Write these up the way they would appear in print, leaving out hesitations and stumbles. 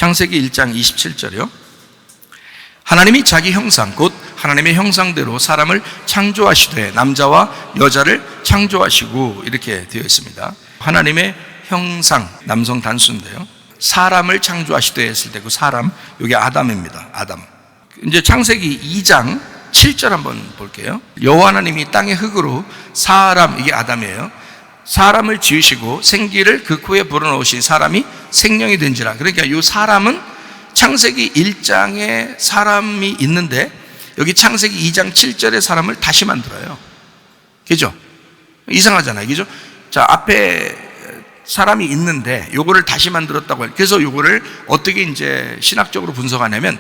창세기 1장 27절이요. 하나님이 자기 형상 곧 하나님의 형상대로 사람을 창조하시되 남자와 여자를 창조하시고 이렇게 되어 있습니다. 하나님의 형상, 남성 단수인데요. 사람을 창조하시되 했을 때 그 사람, 여기 아담입니다. 아담. 이제 창세기 2장 7절 한번 볼게요. 여호와 하나님이 땅의 흙으로 사람, 이게 아담이에요. 사람을 지으시고 생기를 그 코에 불어넣으신 사람이 생명이 된지라. 그러니까 이 사람은 창세기 1장에 사람이 있는데 여기 창세기 2장 7절에 사람을 다시 만들어요. 그죠? 이상하잖아요. 그죠? 자, 앞에 사람이 있는데 요거를 다시 만들었다고 해요. 그래서 요거를 어떻게 이제 신학적으로 분석하냐면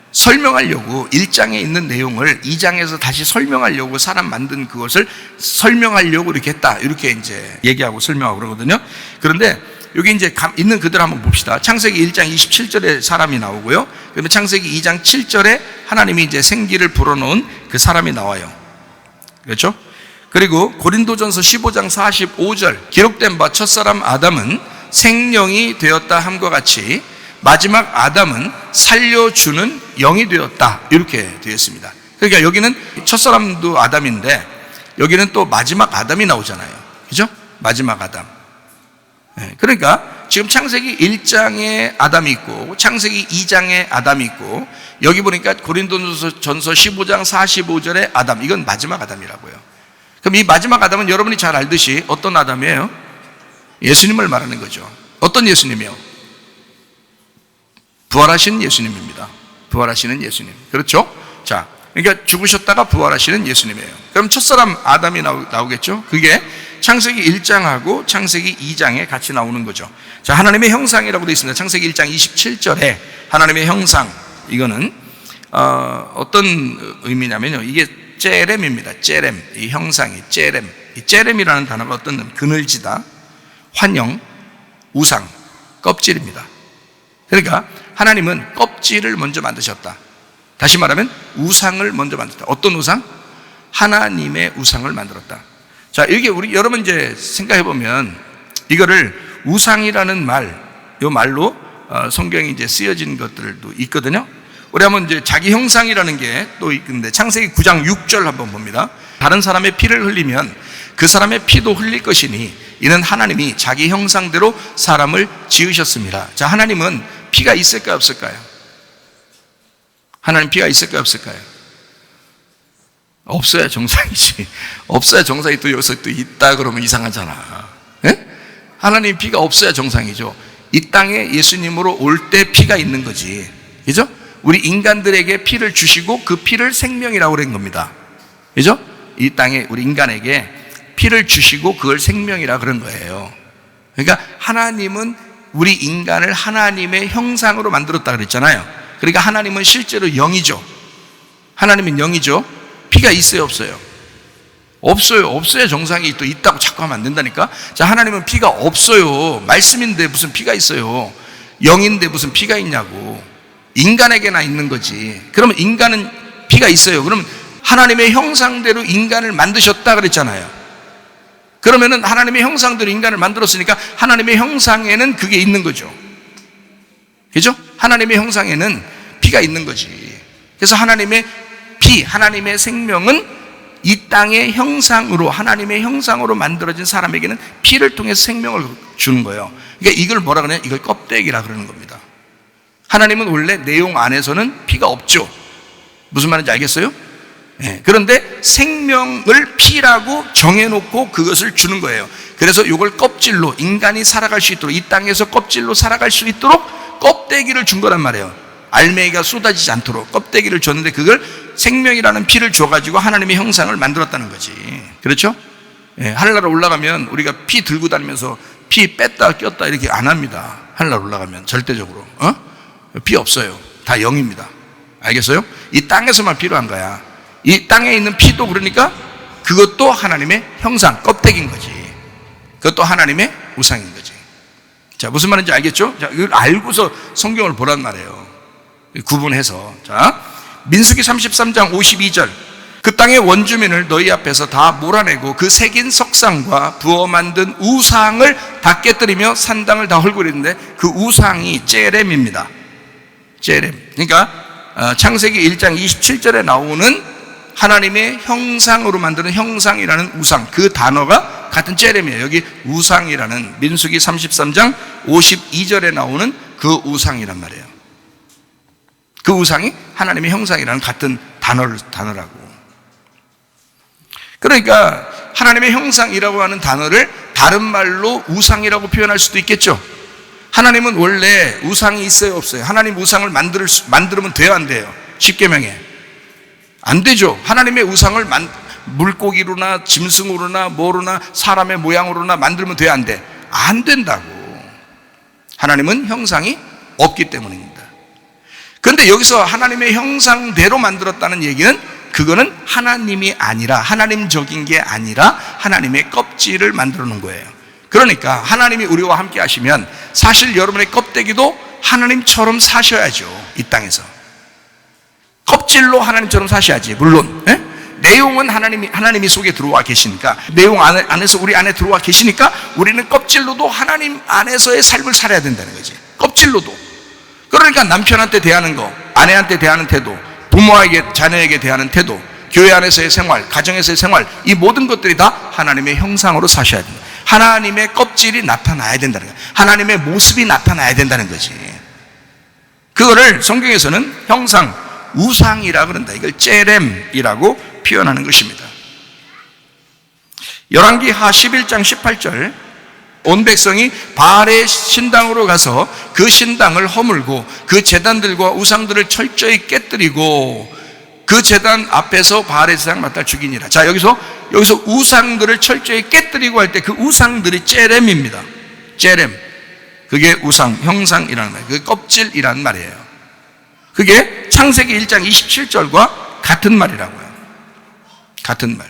설명하려고 1장에 있는 내용을 2장에서 다시 설명하려고 사람 만든 그것을 설명하려고 이렇게 했다. 이렇게 이제 얘기하고 설명하고 그러거든요. 그런데 여기 이제 있는 그대로 한번 봅시다. 창세기 1장 27절에 사람이 나오고요. 그러면 창세기 2장 7절에 하나님이 이제 생기를 불어넣은 그 사람이 나와요. 그렇죠? 그리고 고린도전서 15장 45절 기록된 바 첫사람 아담은 생령이 되었다 함과 같이 마지막 아담은 살려주는 영이 되었다. 이렇게 되어 있습니다. 그러니까 여기는 첫사람도 아담인데 여기는 또 마지막 아담이 나오잖아요. 그죠? 마지막 아담. 그러니까 지금 창세기 1장에 아담이 있고 창세기 2장에 아담이 있고 여기 보니까 고린도전서 15장 45절에 아담, 이건 마지막 아담이라고요. 그럼 이 마지막 아담은 여러분이 잘 알듯이 어떤 아담이에요? 예수님을 말하는 거죠. 어떤 예수님이요? 부활하신 예수님입니다. 부활하시는 예수님. 그렇죠? 자, 그러니까 죽으셨다가 부활하시는 예수님이에요. 그럼 첫사람 아담이 나오겠죠? 그게 창세기 1장하고 창세기 2장에 같이 나오는 거죠. 자, 하나님의 형상이라고 되어 있습니다. 창세기 1장 27절에 하나님의 형상, 이거는 어떤 의미냐면요, 이게 째렘입니다. 째렘, 이 형상이 째렘. 이 째렘이라는 단어가 어떤 그늘지다, 환영, 우상, 껍질입니다. 그러니까 하나님은 껍질을 먼저 만드셨다. 다시 말하면 우상을 먼저 만들었다. 어떤 우상? 하나님의 우상을 만들었다. 자, 이게 여러분 이제 생각해 보면 이거를 우상이라는 요 말로 성경에 이제 쓰여진 것들도 있거든요. 우리 한번 이제 자기 형상이라는 게 또 있는데 창세기 9장 6절 한번 봅니다. 다른 사람의 피를 흘리면 그 사람의 피도 흘릴 것이니 이는 하나님이 자기 형상대로 사람을 지으셨습니다. 자, 하나님은 피가 있을까요, 없을까요? 하나님 피가 있을까요, 없을까요? 없어야 정상이지. 없어야 정상이 또 여기서 또 있다 그러면 이상하잖아. 예? 하나님 피가 없어야 정상이죠. 이 땅에 예수님으로 올 때 피가 있는 거지. 그죠? 우리 인간들에게 피를 주시고 그 피를 생명이라고 그런 겁니다. 그죠? 이 땅에 우리 인간에게 피를 주시고 그걸 생명이라 그런 거예요. 그러니까 하나님은 우리 인간을 하나님의 형상으로 만들었다 그랬잖아요. 그러니까 하나님은 실제로 영이죠. 하나님은 영이죠. 피가 있어요, 없어요? 없어요. 없어야 정상이 또 있다고 자꾸 하면 안 된다니까. 자, 하나님은 피가 없어요. 말씀인데 무슨 피가 있어요? 영인데 무슨 피가 있냐고. 인간에게나 있는 거지. 그러면 인간은 피가 있어요. 그럼 하나님의 형상대로 인간을 만드셨다 그랬잖아요. 그러면은 하나님의 형상대로 인간을 만들었으니까 하나님의 형상에는 그게 있는 거죠. 그죠? 하나님의 형상에는 피가 있는 거지. 그래서 하나님의 피, 하나님의 생명은 이 땅의 형상으로, 하나님의 형상으로 만들어진 사람에게는 피를 통해서 생명을 주는 거예요. 그러니까 이걸 뭐라 그러냐? 이걸 껍데기라 그러는 겁니다. 하나님은 원래 내용 안에서는 피가 없죠. 무슨 말인지 알겠어요? 네. 그런데 생명을 피라고 정해놓고 그것을 주는 거예요. 그래서 이걸 껍질로 인간이 살아갈 수 있도록, 이 땅에서 껍질로 살아갈 수 있도록 껍데기를 준 거란 말이에요. 알맹이가 쏟아지지 않도록 껍데기를 줬는데 그걸 생명이라는 피를 줘가지고 하나님의 형상을 만들었다는 거지. 그렇죠? 예, 하늘나라 올라가면 우리가 피 들고 다니면서 피 뺐다 꼈다 이렇게 안 합니다. 하늘나라 올라가면 절대적으로 피 없어요. 다 영입니다. 알겠어요? 이 땅에서만 필요한 거야. 이 땅에 있는 피도 그러니까 그것도 하나님의 형상, 껍데기인 거지. 그것도 하나님의 우상인 거지. 자, 무슨 말인지 알겠죠? 자, 이걸 알고서 성경을 보란 말이에요. 구분해서. 자, 민수기 33장 52절. 그 땅의 원주민을 너희 앞에서 다 몰아내고 그 새긴 석상과 부어 만든 우상을 다 깨뜨리며 산당을 다 헐고 그랬는데 그 우상이 째렘입니다. 째렘. 그러니까 창세기 1장 27절에 나오는 하나님의 형상으로 만드는 형상이라는 우상, 그 단어가 같은 째렘이에요. 여기 우상이라는 민수기 33장 52절에 나오는 그 우상이란 말이에요. 그 우상이 하나님의 형상이라는 같은 단어라고. 그러니까 하나님의 형상이라고 하는 단어를 다른 말로 우상이라고 표현할 수도 있겠죠. 하나님은 원래 우상이 있어요, 없어요? 하나님 우상을 만들면 돼요, 안 돼요? 십계명에 안 되죠. 하나님의 우상을 물고기로나 짐승으로나 뭐로나 사람의 모양으로나 만들면 돼요, 안 돼? 안 된다고. 하나님은 형상이 없기 때문입니다. 그런데 여기서 하나님의 형상대로 만들었다는 얘기는 그거는 하나님이 아니라, 하나님적인 게 아니라 하나님의 껍질을 만들어 놓은 거예요. 그러니까 하나님이 우리와 함께 하시면 사실 여러분의 껍데기도 하나님처럼 사셔야죠. 이 땅에서 껍질로 하나님처럼 사셔야지. 물론 내용은 하나님이 속에 들어와 계시니까, 내용 안에서 우리 안에 들어와 계시니까 우리는 껍질로도 하나님 안에서의 삶을 살아야 된다는 거지. 껍질로도. 그러니까 남편한테 대하는 거, 아내한테 대하는 태도, 부모에게, 자녀에게 대하는 태도, 교회 안에서의 생활, 가정에서의 생활, 이 모든 것들이 다 하나님의 형상으로 사셔야 됩니다. 하나님의 껍질이 나타나야 된다는 거예요. 하나님의 모습이 나타나야 된다는 거지. 그거를 성경에서는 형상, 우상이라 그런다. 이걸 째렘이라고 표현하는 것입니다. 열왕기하 11장 18절, 온 백성이 바알의 신당으로 가서 그 신당을 허물고 그 제단들과 우상들을 철저히 깨뜨리고 그 제단 앞에서 바알의 제사장 맡아 죽이니라. 자, 여기서 우상들을 철저히 깨뜨리고 할 때 그 우상들이 째렘입니다. 째렘. 그게 우상, 형상이라는 말이에요. 그게 껍질이라는 말이에요. 그게 창세기 1장 27절과 같은 말이라고요. 같은 말.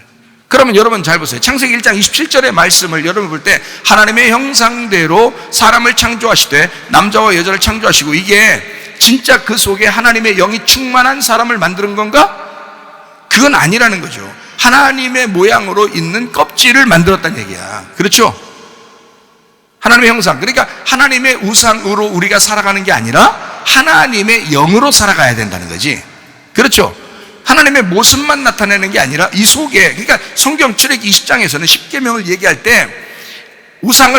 그러면 여러분 잘 보세요. 창세기 1장 27절의 말씀을 여러분 볼 때 하나님의 형상대로 사람을 창조하시되 남자와 여자를 창조하시고, 이게 진짜 그 속에 하나님의 영이 충만한 사람을 만드는 건가? 그건 아니라는 거죠. 하나님의 모양으로 있는 껍질을 만들었다는 얘기야. 그렇죠? 하나님의 형상. 그러니까 하나님의 우상으로 우리가 살아가는 게 아니라 하나님의 영으로 살아가야 된다는 거지. 그렇죠? 하나님의 모습만 나타내는 게 아니라 이 속에, 그러니까 성경 출애굽기 20장에서는 십계명을 얘기할 때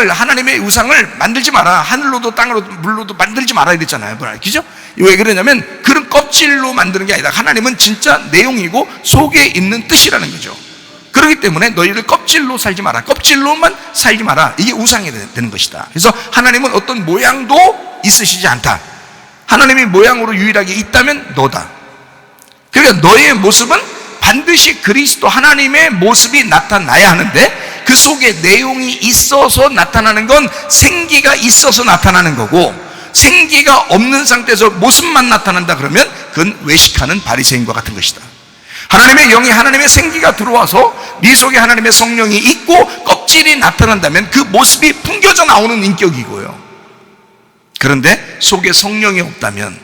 하나님의 우상을 만들지 마라. 하늘로도 땅으로도 물로도 만들지 마라 이랬잖아요. 그죠? 왜 그러냐면 그런 껍질로 만드는 게 아니라 하나님은 진짜 내용이고 속에 있는 뜻이라는 거죠. 그렇기 때문에 너희를 껍질로 살지 마라. 껍질로만 살지 마라. 이게 우상이 되는 것이다. 그래서 하나님은 어떤 모양도 있으시지 않다. 하나님의 모양으로 유일하게 있다면 너다. 그러니까 너의 모습은 반드시 그리스도 하나님의 모습이 나타나야 하는데, 그 속에 내용이 있어서 나타나는 건 생기가 있어서 나타나는 거고, 생기가 없는 상태에서 모습만 나타난다 그러면 그건 외식하는 바리새인과 같은 것이다. 하나님의 영이, 하나님의 생기가 들어와서 네 속에 하나님의 성령이 있고 껍질이 나타난다면 그 모습이 풍겨져 나오는 인격이고요. 그런데 속에 성령이 없다면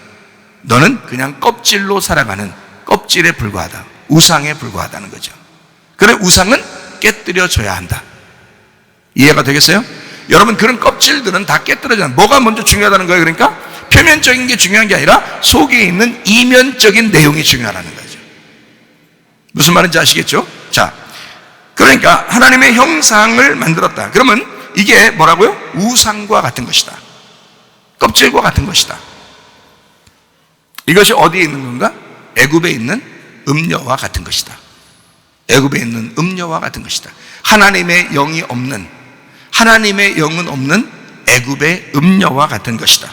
너는 그냥 껍질로 살아가는, 껍질에 불과하다, 우상에 불과하다는 거죠. 그래, 우상은 깨뜨려져야 한다. 이해가 되겠어요? 여러분, 그런 껍질들은 다 깨뜨려져야 한다. 뭐가 먼저 중요하다는 거예요? 그러니까 표면적인 게 중요한 게 아니라 속에 있는 이면적인 내용이 중요하다는 거죠. 무슨 말인지 아시겠죠? 자, 그러니까 하나님의 형상을 만들었다. 그러면 이게 뭐라고요? 우상과 같은 것이다. 껍질과 같은 것이다. 이것이 어디에 있는 건가? 애굽에 있는 음녀와 같은 것이다. 애굽에 있는 음녀와 같은 것이다. 하나님의 영이 없는, 하나님의 영은 없는 애굽의 음녀와 같은 것이다.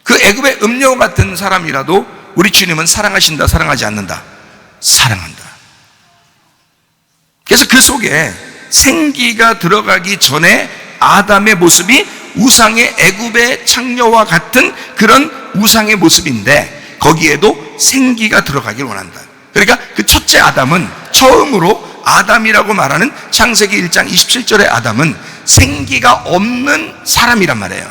그 애굽의 음녀 같은 사람이라도 우리 주님은 사랑하신다, 사랑하지 않는다? 사랑한다. 그래서 그 속에 생기가 들어가기 전에 아담의 모습이 우상의 애굽의 창녀와 같은 그런 우상의 모습인데, 거기에도 생기가 들어가길 원한다. 그러니까 그 첫째 아담은, 처음으로 아담이라고 말하는 창세기 1장 27절의 아담은 생기가 없는 사람이란 말이에요.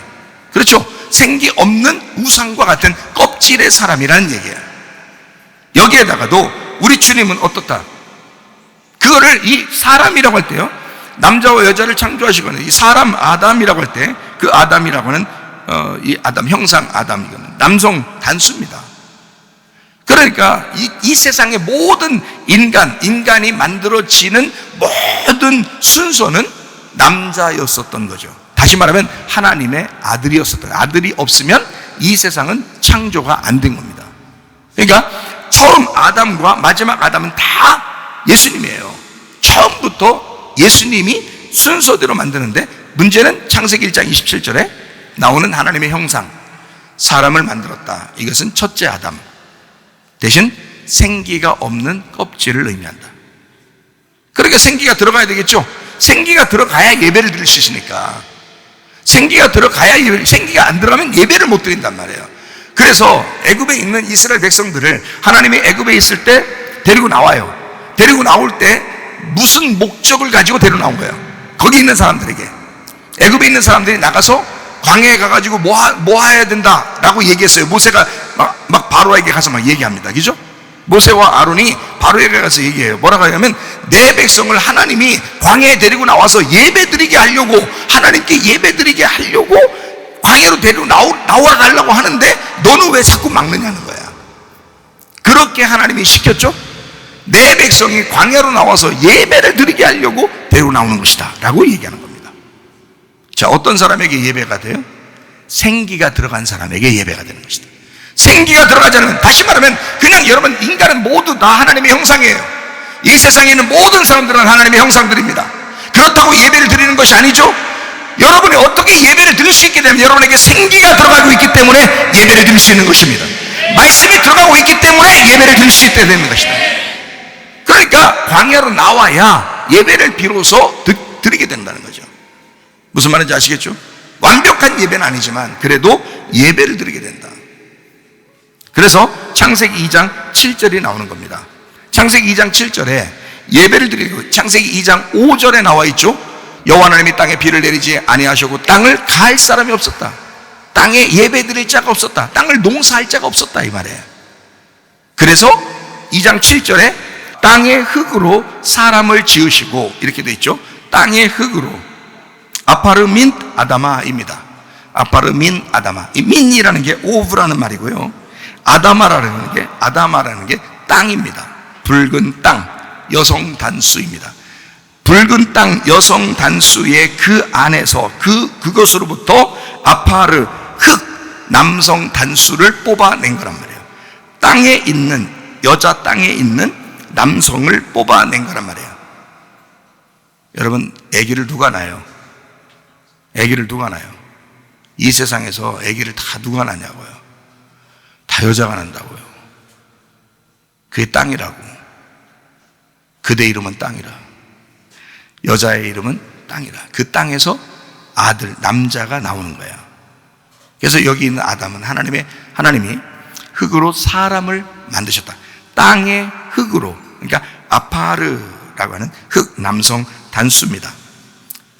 그렇죠? 생기 없는 우상과 같은 껍질의 사람이라는 얘기예요. 여기에다가도 우리 주님은 어떻다? 그거를 이 사람이라고 할 때요, 남자와 여자를 창조하시거나 이 사람 아담이라고 할 때, 그 아담이라고 하는 이 아담, 형상 아담, 이거는 남성 단수입니다. 그러니까 이 세상의 모든 인간이 만들어지는 모든 순서는 남자였었던 거죠. 다시 말하면 하나님의 아들이었었던 거예요. 아들이 없으면 이 세상은 창조가 안 된 겁니다. 그러니까 처음 아담과 마지막 아담은 다 예수님이에요. 처음부터 예수님이 순서대로 만드는데, 문제는 창세기 1장 27절에 나오는 하나님의 형상, 사람을 만들었다. 이것은 첫째 아담 대신 생기가 없는 껍질을 의미한다. 그러니까 생기가 들어가야 되겠죠. 생기가 들어가야 예배를 드릴 수 있으니까. 생기가 들어가야 생기가 안 들어가면 예배를 못 드린단 말이에요. 그래서 애굽에 있는 이스라엘 백성들을 하나님이 애굽에 있을 때 데리고 나와요. 데리고 나올 때 무슨 목적을 가지고 데리고 나온 거예요? 거기 있는 사람들에게, 애굽에 있는 사람들이 나가서 광야에 가가지고 뭐 해야 된다라고 얘기했어요. 모세가 막 바로에게 가서 막 얘기합니다. 그죠? 모세와 아론이 바로에게 가서 얘기해요. 뭐라고 하냐면, 내 백성을 하나님이 광야에 데리고 나와서 예배드리게 하려고, 하나님께 예배드리게 하려고 광야로 데리고 나와 달라고 하는데 너는 왜 자꾸 막느냐는 거야. 그렇게 하나님이 시켰죠. 내 백성이 광야로 나와서 예배를 드리게 하려고 데리고 나오는 것이다 라고 얘기하는 겁니다. 자, 어떤 사람에게 예배가 돼요? 생기가 들어간 사람에게 예배가 되는 것이다. 생기가 들어가지 않으면, 다시 말하면 그냥 여러분, 인간은 모두 다 하나님의 형상이에요. 이 세상에 있는 모든 사람들은 하나님의 형상들입니다. 그렇다고 예배를 드리는 것이 아니죠. 여러분이 어떻게 예배를 드릴 수 있게 되면, 여러분에게 생기가 들어가고 있기 때문에 예배를 드릴 수 있는 것입니다. 말씀이 들어가고 있기 때문에 예배를 드릴 수 있게 되는 것이다. 그러니까 광야로 나와야 예배를 비로소 드리게 된다는 거죠. 무슨 말인지 아시겠죠? 완벽한 예배는 아니지만 그래도 예배를 드리게 된다. 그래서 창세기 2장 7절이 나오는 겁니다. 창세기 2장 7절에 예배를 드리고, 창세기 2장 5절에 나와 있죠. 여호와 하나님이 땅에 비를 내리지 아니하셨고 땅을 갈 사람이 없었다. 땅에 예배 드릴 자가 없었다. 땅을 농사할 자가 없었다, 이 말이에요. 그래서 2장 7절에 땅의 흙으로 사람을 지으시고, 이렇게 돼 있죠. 땅의 흙으로, 아파르민 아다마입니다. 아파르민 아다마. 이 민이라는 게 오브라는 말이고요, 아다마라는 게 땅입니다. 붉은 땅, 여성 단수입니다. 붉은 땅, 여성 단수의 그 안에서 그것으로부터 아파르, 흙, 남성 단수를 뽑아낸 거란 말이에요. 땅에 있는, 여자 땅에 있는 남성을 뽑아낸 거란 말이에요. 여러분, 아기를 누가 낳아요? 아기를 누가 낳아요? 이 세상에서 아기를 다 누가 낳냐고요? 다 여자가 난다고요. 그게 땅이라고. 그대 이름은 땅이라. 여자의 이름은 땅이라. 그 땅에서 아들, 남자가 나오는 거야. 그래서 여기 있는 아담은 하나님이 흙으로 사람을 만드셨다. 땅의 흙으로. 그러니까 아파르라고 하는 흙, 남성 단수입니다.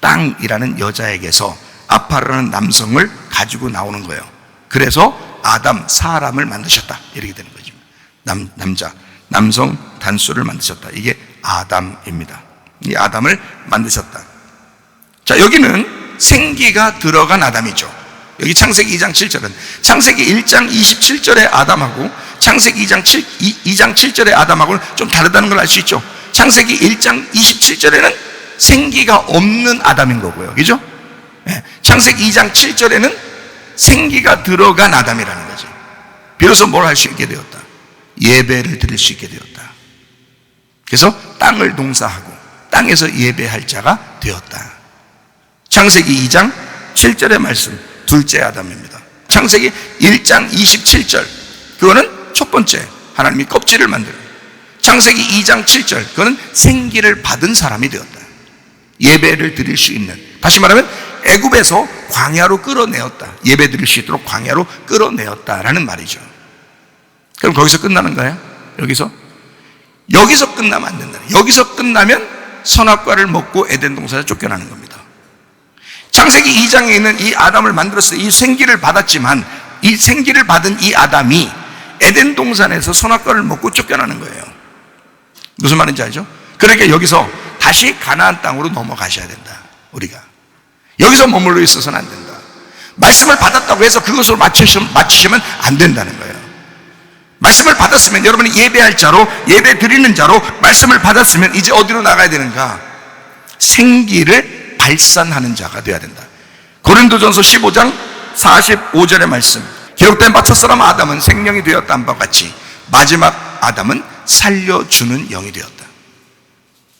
땅이라는 여자에게서 아파르라는 남성을 가지고 나오는 거예요. 그래서 아담, 사람을 만드셨다, 이렇게 되는 거죠. 남성 단수를 만드셨다. 이게 아담입니다. 이 아담을 만드셨다. 자, 여기는 생기가 들어간 아담이죠. 여기 창세기 2장 7절은 창세기 1장 27절의 아담하고 창세기 2장 7절의 아담하고는 좀 다르다는 걸 알 수 있죠. 창세기 1장 27절에는 생기가 없는 아담인 거고요, 그죠? 네. 창세기 2장 7절에는 생기가 들어간 아담이라는 거죠. 비로소 뭘 할 수 있게 되었다? 예배를 드릴 수 있게 되었다. 그래서 땅을 농사하고 땅에서 예배할 자가 되었다. 창세기 2장 7절의 말씀, 둘째 아담입니다. 창세기 1장 27절, 그거는 첫 번째, 하나님이 껍질을 만들고, 창세기 2장 7절, 그거는 생기를 받은 사람이 되었다. 예배를 드릴 수 있는, 다시 말하면 애굽에서 광야로 끌어내었다. 예배 드릴 수 있도록 광야로 끌어내었다라는 말이죠. 그럼 거기서 끝나는 거예요? 여기서 끝나면 안 된다. 여기서 끝나면 선악과를 먹고 에덴 동산에 쫓겨나는 겁니다. 창세기 2장에 있는 이 아담을 만들었어요. 이 생기를 받았지만 이 생기를 받은 이 아담이 에덴 동산에서 선악과를 먹고 쫓겨나는 거예요. 무슨 말인지 알죠? 그러니까 여기서 다시 가나안 땅으로 넘어가셔야 된다. 우리가 여기서 머물러 있어서는 안 된다. 말씀을 받았다고 해서 그것으로 맞추시면 안 된다는 거예요. 말씀을 받았으면 여러분이 예배할 자로, 예배 드리는 자로 말씀을 받았으면 이제 어디로 나가야 되는가? 생기를 발산하는 자가 되어야 된다. 고린도전서 15장 45절의 말씀, 기록된 바 첫사람 아담은 생명이 되었다 한 바 같이 마지막 아담은 살려주는 영이 되었다.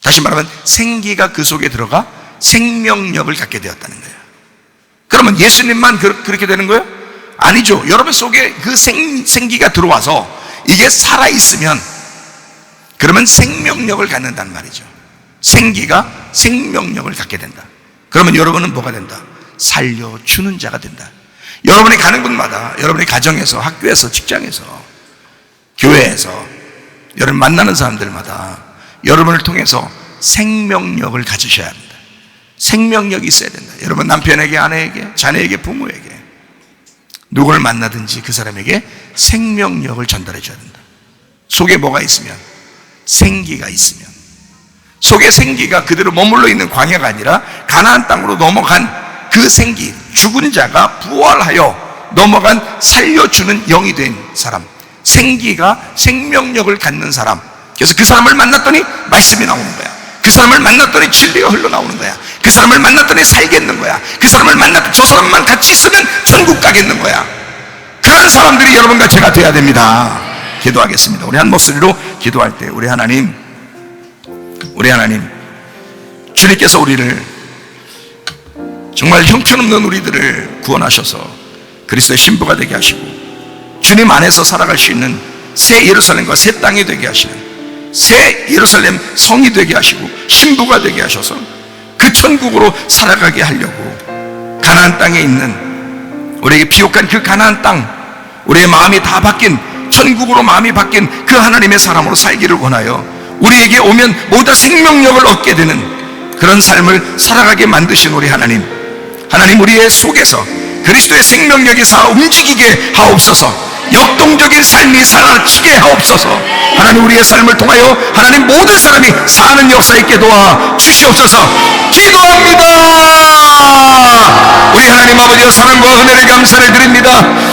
다시 말하면 생기가 그 속에 들어가 생명력을 갖게 되었다는 거예요. 그러면 예수님만 그렇게 되는 거예요? 아니죠. 여러분 속에 그 생기가 들어와서 이게 살아있으면 그러면 생명력을 갖는다는 말이죠. 생기가 생명력을 갖게 된다. 그러면 여러분은 뭐가 된다? 살려주는 자가 된다. 여러분이 가는 곳마다, 여러분의 가정에서, 학교에서, 직장에서, 교회에서, 여러분 만나는 사람들마다 여러분을 통해서 생명력을 가지셔야 합니다. 생명력이 있어야 된다. 여러분 남편에게, 아내에게, 자녀에게, 부모에게 누구를 만나든지 그 사람에게 생명력을 전달해 줘야 된다. 속에 뭐가 있으면, 생기가 있으면, 속에 생기가 그대로 머물러 있는 광야가 아니라 가나안 땅으로 넘어간 그 생기, 죽은 자가 부활하여 넘어간 살려주는 영이 된 사람, 생기가 생명력을 갖는 사람. 그래서 그 사람을 만났더니 말씀이 나오는 거야. 그 사람을 만났더니 진리가 흘러나오는 거야. 그 사람을 만났더니 살겠는 거야. 그 사람을 만났더니 저 사람만 같이 있으면 천국 가겠는 거야. 그런 사람들이 여러분과 제가 돼야 됩니다. 기도하겠습니다. 우리 한 목소리로 기도할 때 우리 하나님, 주님께서 우리를 정말 형편없는 우리들을 구원하셔서 그리스도의 신부가 되게 하시고 주님 안에서 살아갈 수 있는 새 예루살렘과 새 땅이 되게 하시는 새 예루살렘 성이 되게 하시고 신부가 되게 하셔서 그 천국으로 살아가게 하려고 가나안 땅에 있는 우리에게 비옥한 그 가나안 땅, 우리의 마음이 다 바뀐 천국으로 마음이 바뀐 그 하나님의 사람으로 살기를 원하여 우리에게 오면 모두 생명력을 얻게 되는 그런 삶을 살아가게 만드신 우리 하나님, 우리의 속에서 그리스도의 생명력이 살아 움직이게 하옵소서. 역동적인 삶이 살아치게 하옵소서. 하나님, 우리의 삶을 통하여 하나님 모든 사람이 사는 역사 있게 도와 주시옵소서. 기도합니다. 우리 하나님 아버지의 사랑과 은혜를 감사를 드립니다.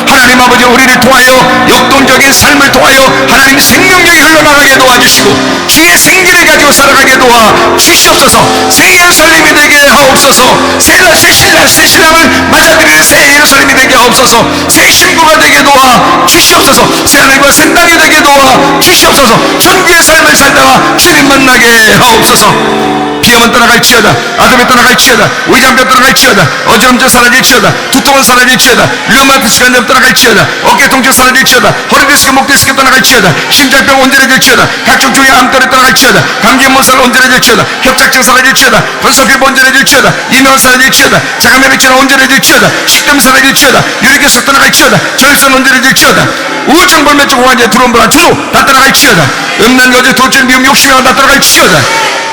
하나님 아버지, 우리를 통하여 역동적인 삶을 통하여 하나님 생명력이 흘러나가게 도와주시고 주의 생기를 가지고 살아가게 도와 주시옵소서. 새 예루살렘이 되게 하옵소서. 새 신랑을 맞아들이는 새 예루살렘이 되게 하옵소서. 새 신부가 되게 도와 주시옵소서. 새 하늘과 새 땅이 되게 도와 주시옵소서. 천국의 삶을 살다가 주님 만나게 하옵소서. 비염은 떠나갈지어다, 아픔이 떠나갈지어다, 위장병 떠나갈지어다, 어지럼증 사라질지어다, 두통은 사라질지어다, 류마티스 관절 떠나갈지어다, 어깨 통증 사라질지어다, 허리디스크, 목디스크 떠나갈지어다, 심장병 온전해질지어다, 각종 종의 암들이 떠나갈지어다, 감기문살 온전해질지어다, 협착증 사라질지어다, 건설피부 온전해질지어다, 이명 사라질지어다, 자가면역질환 온전해질지어다, 식도염 사라질지어다, 유리기스 떠나갈지어다, 절선 온전해질지어다, 우울증, 불면증, 호환제, 두려움, 불안, 주로 다 떠나갈지어다, 음란, 거짓, 돌출, 미움, 욕심이 다 떠나갈지어다.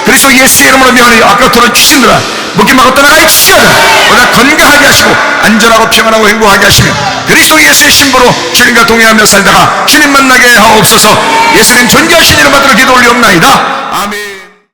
그리스도 예수의 이름으로 명하여 아까부터 주시느라 묶임하고 떠나갈지어다. 보다 건강하게 하시고 안전하고 평안하고 행복하게 하시며 그리스도 예수의 신부로 주님과 동행하며 살다가 주님 만나게 하옵소서. 예수님 존귀하신 이름 받들어 기도 올리옵나이다. 아멘.